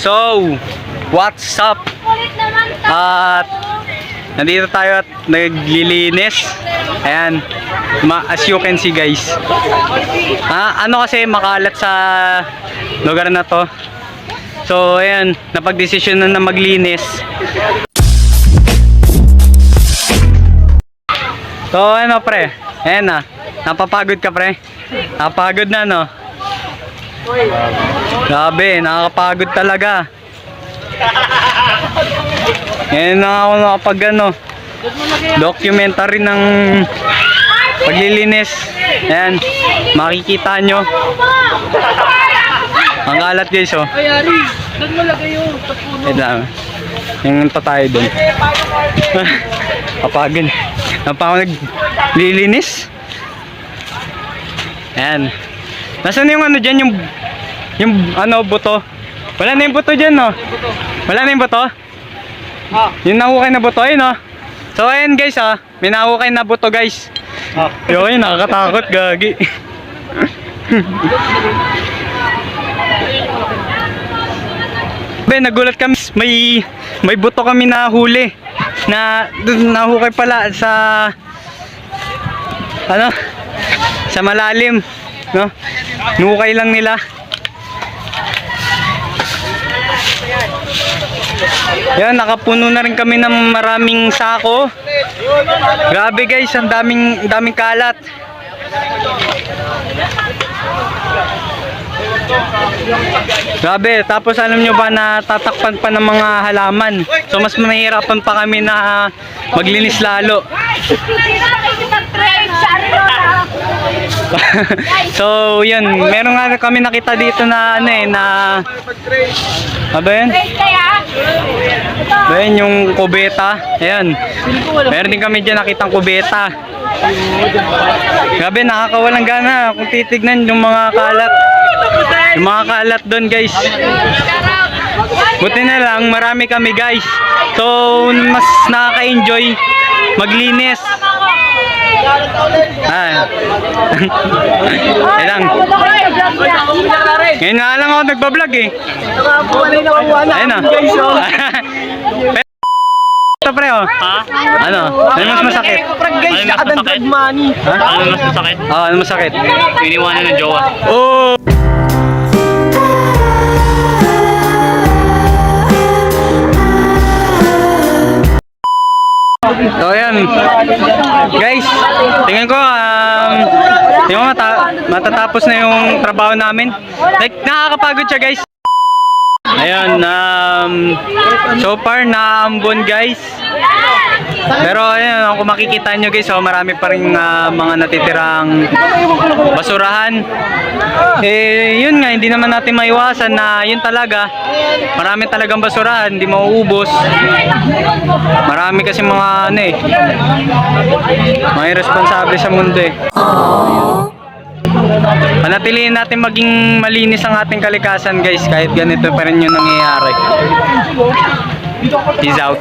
So, what's up? At nandito tayo at naglilinis. Ayan, as you can see guys. Ano kasi makalat sa lugar na to. So, ayan, napagdesisyon na maglinis. So, ano pre? Ayan na. Napapagod ka pre? Napapagod na no? Grabe, nakakapagod talaga. Ngayon na ako nakapag documentary ng paglilinis. Ayan, makikita nyo. Ang kalat guys oh. Wait lang. Yung tayo dun. Kapagod. Napa ako naglilinis. Ayan. Nasaan yung dyan, yung buto? Wala na yung buto dyan, no? Wala na yung buto? Yung nahukay na buto, ayun, no? So, ayan guys, may nahukay na buto, guys. Yun, nakakatakot, gagi. Nagulat kami, may buto kami na huli. Nahukay pala sa, sa malalim. No? Nukay lang nila. Yan, nakapuno na rin kami ng maraming sako. Grabe guys, ang daming kalat. Grabe, tapos alam nyo ba na tatakpan pa ng mga halaman. So mas mahirapan pa kami na maglinis lalo. So yun, meron nga kami nakita dito na ano yan? Ayan yung kubeta. Ayan, meron din kami dyan nakitang kubeta. Grabe, nakakawalang gana kung titignan yung mga kalat. Yung mga kalat doon guys. Buti na lang marami kami guys. So mas nakaka-enjoy maglinis. Lang. Ngayon nga lang ako nagbablog eh. Ayun na. Ito pre oh. Ano mas masakit? Guys, nakadagdag money. Ano mas masakit? Ano masakit? Iniwanan ng jowa. Oh! So ayan guys, tingnan ko matatapos na yung trabaho namin. Like nakakapagod siya guys. Ayan, so far naambon guys. Pero ayan, kung makikita nyo guys, marami pa rin mga natitirang basurahan. Yun nga, hindi naman natin maiwasan na yun talaga. Marami talagang basurahan, hindi mauubos. Marami kasi mga mga irresponsable sa mundo eh. Panatilihin natin maging malinis ang ating kalikasan guys, kahit ganito pa rin yung nangyayari. Peace out.